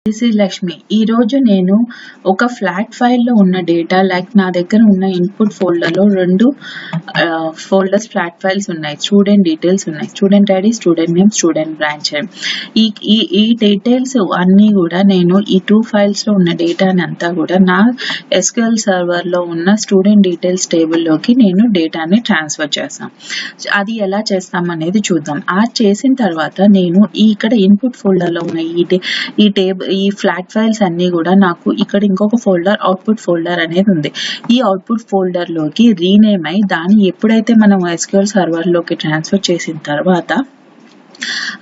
This is Lakshmi. ఈరోజు నేను ఒక ఫ్లాట్ ఫైల్లో ఉన్న డేటా లైక్ నా దగ్గర ఉన్న ఇన్పుట్ ఫోల్డర్లో రెండు ఫోల్డర్స్ ఫ్లాట్ ఫైల్స్ ఉన్నాయి. స్టూడెంట్ డీటెయిల్స్ ఉన్నాయి, student ID, student name, student branch. ఈ డీటెయిల్స్ అన్నీ కూడా నేను ఈ 2 ఫైల్స్లో ఉన్న డేటాని అంతా కూడా నా SQL సర్వర్లో ఉన్న స్టూడెంట్ డీటెయిల్స్ టేబుల్లోకి నేను డేటాని ట్రాన్స్ఫర్ చేస్తాను. అది ఎలా చేస్తామనేది చూద్దాం. అది చేసిన తర్వాత నేను ఇక్కడ ఇన్పుట్ ఫోల్డర్లో ఉన్న ఈ ఫ్లాట్ ఫైల్స్ అన్నీ కూడా నాకు ఇక్కడ ఇంకొక ఫోల్డర్ అవుట్పుట్ ఫోల్డర్ అనేది ఉంది. ఈ అవుట్పుట్ ఫోల్డర్లోకి రీనేమ్ అయి దాన్ని ఎప్పుడైతే మనం SQL సర్వర్లోకి ట్రాన్స్ఫర్ చేసిన తర్వాత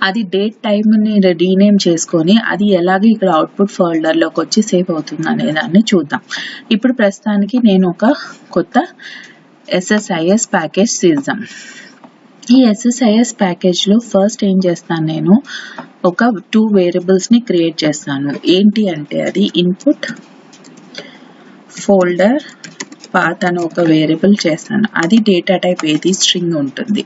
అది డేట్ టైమ్ని రీనేమ్ చేసుకొని అది ఎలాగే ఇక్కడ అవుట్పుట్ ఫోల్డర్లోకి వచ్చి సేవ్ అవుతుంది అనే దాన్ని చూద్దాం. ఇప్పుడు ప్రస్తుతానికి నేను ఒక కొత్త SSIS ప్యాకేజ్ తీద్దాం. ఈ SSIS ప్యాకేజ్లో ఫస్ట్ ఏం చేస్తాను, నేను ఒక 2 వేరియబుల్స్ని క్రియేట్ చేస్తాను. ఏంటి అంటే అది ఇన్పుట్ ఫోల్డర్ పాత్ అని ఒక వేరియబుల్ చేస్తాను. అది డేటా టైప్ ఏది స్ట్రింగ్ ఉంటుంది.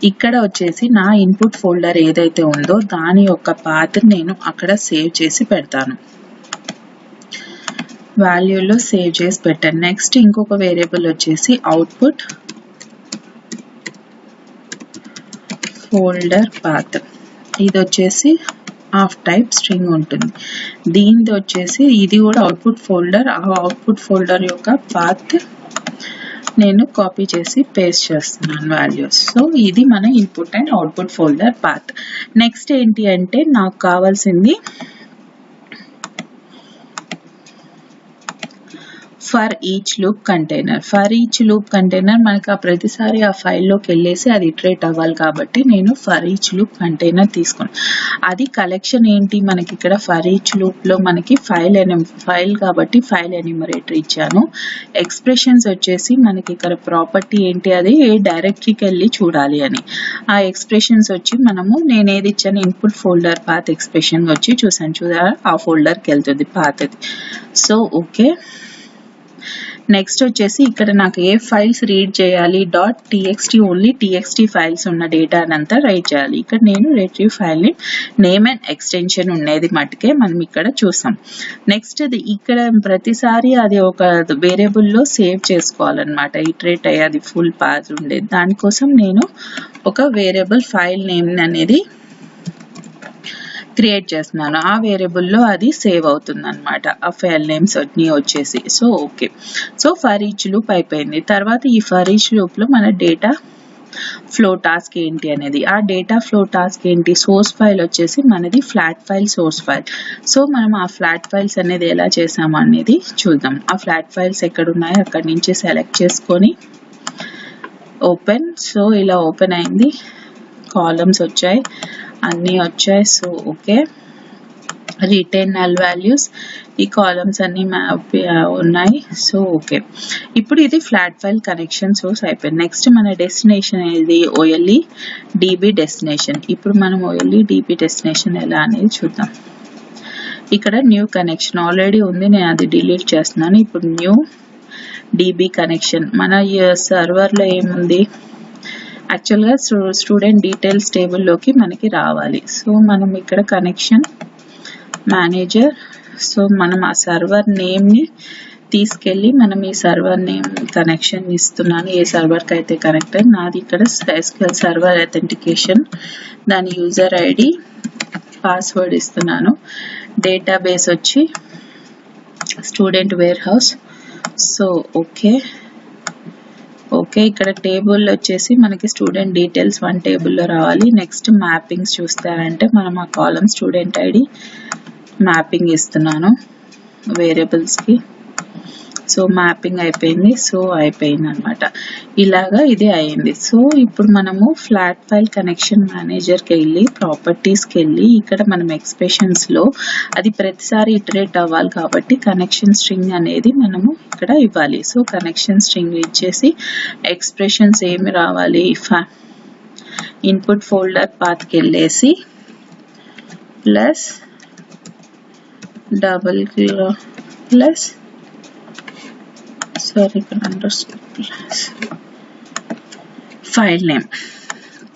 ఇక్కడ వచ్చేసి నా ఇన్పుట్ ఫోల్డర్ ఏదైతే ఉందో దాని యొక్క పాత్ నేను అక్కడ సేవ్ చేసి పెడతాను, వాల్యూలో సేవ్ చేసి పెట్టాను. నెక్స్ట్ ఇంకొక వేరియబుల్ వచ్చేసి అవుట్పుట్ ఫోల్డర్ పాత్. ఇది వచ్చేసి ఆఫ్ టైప్ స్ట్రింగ్ ఉంటుంది. దీనిది వచ్చేసి ఇది కూడా అవుట్పుట్ ఫోల్డర్. ఆ అవుట్పుట్ ఫోల్డర్ యొక్క పాత్ నేను కాపీ చేసి పేస్ట్ చేస్తున్నాను వాల్యూస్. సో ఇది మన input and output folder path. Next ఏంటి అంటే నాకు for each loop container. For each loop container మనకి ఆ ప్రతిసారి ఆ ఫైల్లోకి వెళ్ళేసి అది ఇటరేట్ అవ్వాలి కాబట్టి నేను ఫర్ ఈచ్ లూప్ కంటైనర్ తీసుకున్నాను. అది కలెక్షన్ ఏంటి మనకి ఇక్కడ ఫర్ ఈచ్ లూప్లో మనకి ఫైల్ కాబట్టి ఫైల్ ఎన్యూమరేటర్ ఇచ్చాను. ఎక్స్ప్రెషన్స్ వచ్చేసి మనకి ఇక్కడ ప్రాపర్టీ ఏంటి, అది డైరెక్టరీకి వెళ్ళి చూడాలి అని. ఆ ఎక్స్ప్రెషన్స్ వచ్చి నేను ఏది ఇచ్చాను, ఇన్పుట్ ఫోల్డర్ పాత్ ఎక్స్ప్రెషన్ వచ్చి చూసారా ఆ ఫోల్డర్కి వెళ్తుంది పాత్. So okay. నెక్స్ట్ వచ్చేసి ఇక్కడ నాకు ఏ ఫైల్స్ రీడ్ చేయాలి, .txt ఓన్లీ txt ఫైల్స్ ఉన్న డేటా అంతా రైట్ చేయాలి. ఇక్కడ నేను retrieve file name and extension ఉండేది మట్టుకే మనం ఇక్కడ చూసాం. నెక్స్ట్ ఇక్కడ ప్రతిసారి అది ఒక వేరియబుల్లో సేవ్ చేసుకోవాలన్నమాట, ఇటరేట్ అయ్యేది ఫుల్ పాత్ ఉండేది. దానికోసం నేను ఒక వేరియబుల్ ఫైల్ నేమ్ అనేది క్రియేట్ చేస్తున్నాను. ఆ వేరియబుల్లో అది సేవ్ అవుతుంది అనమాట, ఆ ఫైల్ నేమ్స్ అన్నీ వచ్చేసి. So okay. So for each loop అయిపోయింది. తర్వాత ఈ ఫర్ ఈచ్ లూప్లో మన డేటా ఫ్లో టాస్క్ ఏంటి అనేది, ఆ డేటా ఫ్లో టాస్క్ ఏంటి, సోర్స్ ఫైల్ వచ్చేసి మనది flat file source file. So మనం ఆ ఫ్లాట్ ఫైల్స్ అనేది ఎలా చేసాము అనేది చూద్దాం. ఆ ఫ్లాట్ ఫైల్స్ ఎక్కడ ఉన్నాయో అక్కడి నుంచి సెలెక్ట్ చేసుకొని ఓపెన్. సో ఇలా ఓపెన్ అయింది, కాలమ్స్ వచ్చాయి, అన్నీ వచ్చాయి. So okay. Retain null values, ఈ కాలమ్స్ అన్నీ మ్యాప్ ఉన్నాయి. So okay. ఇప్పుడు ఇది ఫ్లాట్ ఫైల్ కనెక్షన్ సోర్స్ అయిపోయింది. నెక్స్ట్ మన డెస్టినేషన్ అనేది OLE DB డెస్టినేషన్. ఇప్పుడు మనం OLE DB డెస్టినేషన్ ఎలా అనేది చూద్దాం. ఇక్కడ న్యూ కనెక్షన్ ఆల్రెడీ ఉంది, నేను అది డిలీట్ చేస్తున్నాను. ఇప్పుడు న్యూ DB కనెక్షన్. మన సర్వర్లో ఏముంది, యాక్చువల్గా స్టూడెంట్ డీటెయిల్స్ టేబుల్లోకి మనకి రావాలి. సో మనం ఇక్కడ కనెక్షన్ మేనేజర్. సో మనం ఆ సర్వర్ నేమ్ని తీసుకెళ్ళి మనం ఈ సర్వర్ నేమ్ కనెక్షన్ ఇస్తున్నాను, ఏ సర్వర్కి అయితే కనెక్ట్ అయ్యి. నాది ఇక్కడ SQL సర్వర్ అథెంటికేషన్, దాని యూజర్ ID పాస్వర్డ్ ఇస్తున్నాను. డేటాబేస్ వచ్చి student warehouse. So okay. Okay. ఇక్కడ టేబుల్ వచ్చేసి మనకి స్టూడెంట్ డీటెయిల్స్ 1 టేబుల్లో రావాలి. నెక్స్ట్ మ్యాపింగ్స్ చూస్తారంటే మనం ఆ కాలమ్ స్టూడెంట్ ID మ్యాపింగ్ ఇస్తున్నాను వేరియబుల్స్కి. సో మ్యాపింగ్ అయిపోయింది. సో అయిపోయింది అనమాట, ఇలాగా ఇది అయింది. సో ఇప్పుడు మనము ఫ్లాట్ ఫైల్ కనెక్షన్ మేనేజర్కి వెళ్ళి ప్రాపర్టీస్కి వెళ్ళి ఇక్కడ మనం ఎక్స్ప్రెషన్స్లో అది ప్రతిసారి ఇటరేట్ అవ్వాలి కాబట్టి కనెక్షన్ స్ట్రింగ్ అనేది మనము ఇక్కడ ఇవ్వాలి. సో కనెక్షన్ స్ట్రింగ్ ఇచ్చేసి ఎక్స్ప్రెషన్స్ ఏమి రావాలి, ఇన్పుట్ ఫోల్డర్ పాత్కి వెళ్ళేసి ప్లస్ ప్లస్ సారీ ఇక్కడ underscore plus file name.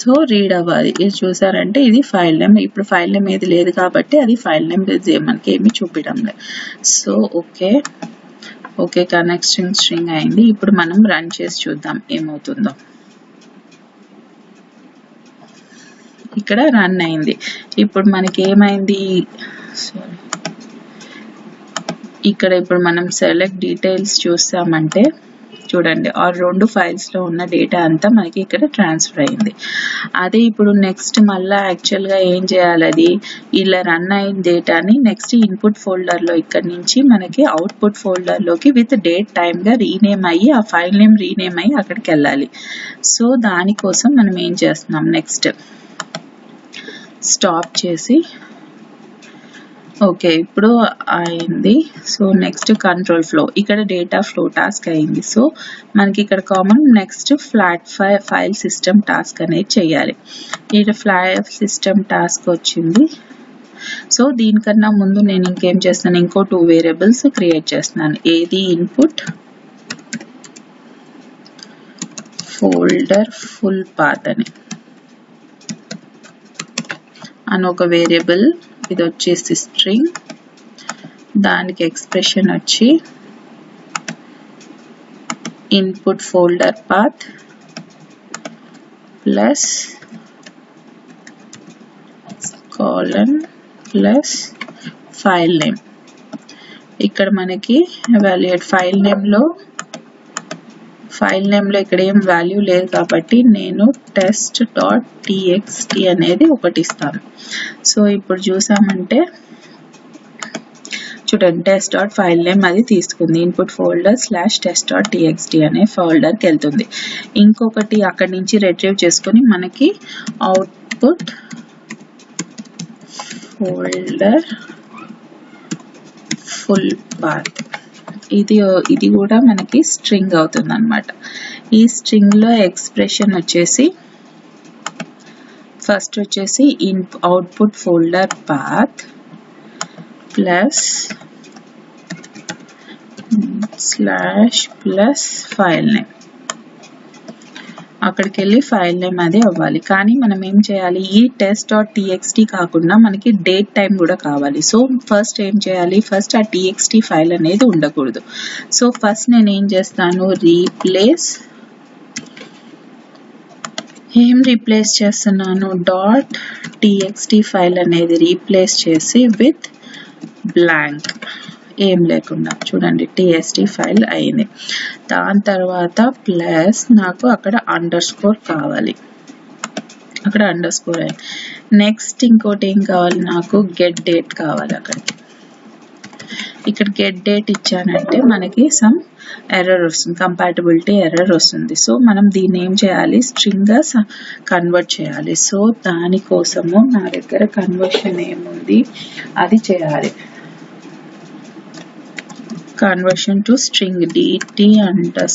So read అవ్వాలి. ఇది చూసారంటే ఇది ఫైల్ నేమ్. ఇప్పుడు ఫైల్ నేమ్ ఏది లేదు కాబట్టి అది ఫైల్ నేమ్ మనకి ఏమి చూపించడం లేదు. సో ఓకే కనెక్షన్ స్ట్రింగ్ అయింది. ఇప్పుడు మనం రన్ చేసి చూద్దాం ఏమవుతుందో. ఇక్కడ రన్ అయింది. ఇప్పుడు మనకి ఏమైంది, సారీ, ఇక్కడ ఇప్పుడు మనం సెలెక్ట్ డీటెయిల్స్ చూసామంటే చూడండి ఆ 2 ఫైల్స్ లో ఉన్న డేటా అంతా మనకి ఇక్కడ ట్రాన్స్ఫర్ అయింది. అదే ఇప్పుడు నెక్స్ట్ మళ్ళీ యాక్చువల్ గా ఏం చేయాలి, అది ఇలా రన్ అయిన డేటాని నెక్స్ట్ ఇన్పుట్ ఫోల్డర్ లో ఇక్కడ నుంచి మనకి అవుట్పుట్ ఫోల్డర్ లోకి విత్ డేట్ టైమ్ గా రీనేమ్ అయ్యి ఆ ఫైల్ నేమ్ రీనేమ్ అయ్యి అక్కడికి వెళ్ళాలి. సో దానికోసం మనం ఏం చేస్తున్నాం, నెక్స్ట్ స్టాప్ చేసి ఓకే ఇప్పుడు అయింది. సో నెక్స్ట్ కంట్రోల్ ఫ్లో, ఇక్కడ డేటా ఫ్లో టాస్క్ అయింది. సో మనకి ఇక్కడ common next flat file system task అనేది చేయాలి. ఇక్కడ ఫ్లాట్ సిస్టమ్ టాస్క్ వచ్చింది. సో దీనికన్నా ముందు నేను ఇంకేం చేస్తాను, ఇంకో 2 వేరియబుల్స్ క్రియేట్ చేస్తున్నాను. ఏది ఇన్పుట్ ఫోల్డర్ ఫుల్ పాత్ అని ఒక వేరియబుల్, ఇది వచ్చేసి స్ట్రింగ్, దానికి ఎక్స్ప్రెషన్ వచ్చి input folder path plus colon plus file name. ఇక్కడ మనకి ఎవాల్యుయేట్ ఫైల్ నేమ్ లో ఇక్కడ ఏం వాల్యూ లేదు కాబట్టి నేను test.txt అనేది ఒకటి ఇస్తాను. సో ఇప్పుడు చూసామంటే చూడండి test.file name అది తీసుకుంది, ఇన్పుట్ ఫోల్డర్ /test.txt అనే ఫోల్డర్కి వెళ్తుంది. ఇంకొకటి అక్కడి నుంచి రిట్రీవ్ చేసుకొని మనకి అవుట్పుట్ ఫోల్డర్ ఫుల్ పాత్, ఇది కూడా మనకి స్ట్రింగ్ అవుతుంది అన్నమాట. ఈ స్ట్రింగ్ లో ఎక్స్ప్రెషన్ వచ్చేసి ఫస్ట్ వచ్చేసి output folder path plus plus file name, అక్కడికి వెళ్ళి ఫైల్ నేమ్ అది అవ్వాలి. కానీ మనం ఏం చేయాలి, ఈ test.txt కాకుండా మనకి డేట్ టైం కూడా కావాలి. సో ఫస్ట్ ఏం చేయాలి, ఫస్ట్ ఆ txt ఫైల్ అనేది ఉండకూడదు. సో ఫస్ట్ నేను ఏం చేస్తాను, రీప్లేస్ చేస్తున్నాను .txt ఫైల్ అనేది రీప్లేస్ చేసి విత్ బ్లాంక్, ఏం లేకుండా చూడండి txt ఫైల్ అయింది. దాని తర్వాత ప్లస్ నాకు అక్కడ అండర్స్కోర్ కావాలి, అక్కడ అండర్స్కోర్ అయింది. నెక్స్ట్ ఇంకోటి ఏం కావాలి, నాకు గెట్ డేట్ కావాలి. ఇక్కడ గెట్ డేట్ ఇచ్చానంటే మనకి సమ్ ఎర్రర్ వస్తుంది, కంపాటబిలిటీ ఎర్రర్ వస్తుంది. సో మనం దీన్ని ఏం చేయాలి, స్ట్రింగ్ గా కన్వర్ట్ చేయాలి. సో దానికోసము నా దగ్గర కన్వర్షన్ ఏముంది అది చేయాలి. conversion to string dt_str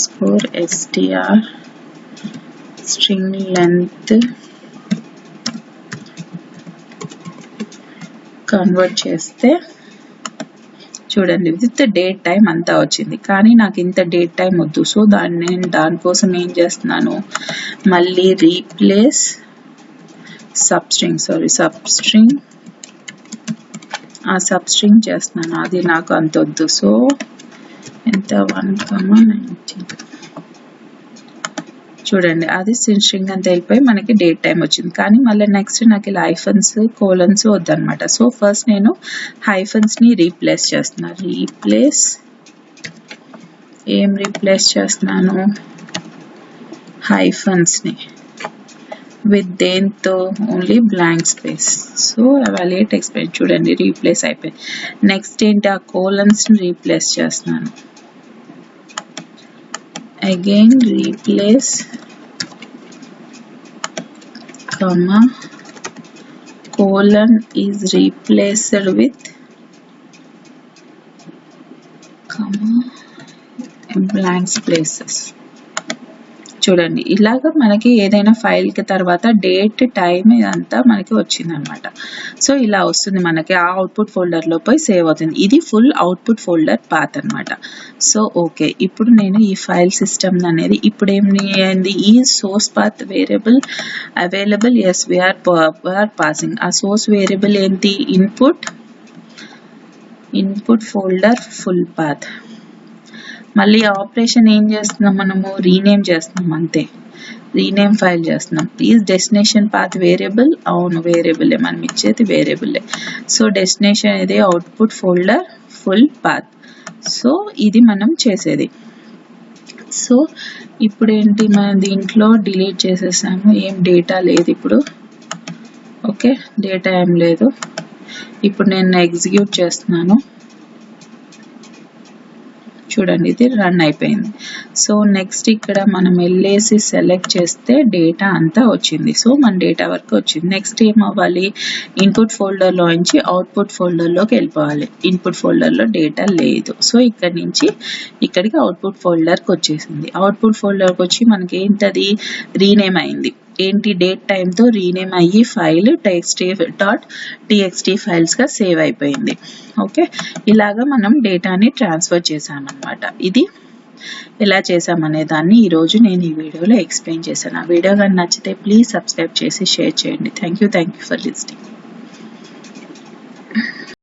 string length convert చేస్తే చూడండి విత్ డేట్ టైం అంతా వచ్చింది. కానీ నాకు ఇంత డేట్ టైం వద్దు. సో దానికోసం ఏం చేస్తున్నాను, మళ్ళీ రీప్లేస్ సబ్స్ట్రింగ్ ఆ సబ్స్ట్రింగ్ చేస్తున్నాను, అది నాకు అంత వద్దు. సో ఎంత 1,19 చూడండి అది స్ట్రింగ్ అంతా వెళ్ళిపోయి మనకి డేట్ టైం వచ్చింది. కానీ మళ్ళీ నెక్స్ట్ నాకు ఇలా హైఫన్స్ కోలన్స్ వద్దనమాట. సో ఫస్ట్ నేను హైఫన్స్ ని రీప్లేస్ చేస్తున్నాను. రీప్లేస్ చేస్తున్నాను హైఫన్స్ ని విత్ దేంతో, only blank space. So evaluate expression చూడండి రీప్లేస్ అయిపోయి. నెక్స్ట్ ఏంటి, ఆ కోలన్స్ ని రీప్లేస్ చేస్తున్నాను. Again replace comma colon is replaced with comma blank spaces. చూడండి ఇలాగ మనకి ఏదైనా ఫైల్కి తర్వాత డేట్ టైం ఇదంతా మనకి వచ్చింది అనమాట. సో ఇలా వస్తుంది మనకి ఆ అవుట్పుట్ ఫోల్డర్లో పోయి సేవ్ అవుతుంది. ఇది ఫుల్ అవుట్పుట్ ఫోల్డర్ పాత్ అనమాట. సో ఓకే, ఇప్పుడు నేను ఈ ఫైల్ సిస్టమ్ అనేది ఇప్పుడు ఏమైంది, ఈ source path variable available, as we're passing. ఆ సోర్స్ వేరియబుల్ ఏంటి, ఇన్పుట్ ఫోల్డర్ ఫుల్ పాత్. మళ్ళీ ఆపరేషన్ ఏం చేస్తున్నాం, మనము రీనేమ్ చేస్తున్నాం అంతే, రీనేమ్ ఫైల్ చేస్తున్నాం. ఈజ్ డెస్టినేషన్ పాత్ వేరియబుల్, అవును వేరియబులే, మనం ఇచ్చేది వేరియబులే. సో డెస్టినేషన్ ఇది output folder full path. So ఇది మనం చేసేది. సో ఇప్పుడు ఏంటి, మనం దీంట్లో డిలీట్ చేసేసాము, ఏం డేటా లేదు ఇప్పుడు. ఓకే, డేటా ఏం లేదు. ఇప్పుడు నేను ఎగ్జిక్యూట్ చేస్తున్నాను, చూడండి ఇది రన్ అయిపోయింది. సో నెక్స్ట్ ఇక్కడ మనం వెళ్ళేసి సెలెక్ట్ చేస్తే డేటా అంతా వచ్చింది. సో మన డేటా వరకు వచ్చింది. నెక్స్ట్ ఏం అవ్వాలి, ఇన్పుట్ ఫోల్డర్లో నుంచి అవుట్పుట్ ఫోల్డర్లోకి వెళ్ళిపోవాలి. ఇన్పుట్ ఫోల్డర్లో డేటా లేదు. సో ఇక్కడ నుంచి ఇక్కడికి అవుట్పుట్ ఫోల్డర్కి వచ్చేసింది. అవుట్పుట్ ఫోల్డర్కి వచ్చి మనకి ఏంటది రీనేమ్ అయింది. ఏంటి, డేట్ టైంతో రీనేమ్ అయ్యి ఫైల్ txt ఫైల్స్గా సేవ్ అయిపోయింది. ఓకే, ఇలాగా మనం డేటాని ట్రాన్స్ఫర్ చేసామన్నమాట. ఇది ఎలా చేసామనే దాన్ని ఈరోజు నేను ఈ వీడియోలో ఎక్స్ప్లెయిన్ చేశాను. ఆ వీడియో కానీ నచ్చితే ప్లీజ్ సబ్స్క్రైబ్ చేసి షేర్ చేయండి. Thank you for listening.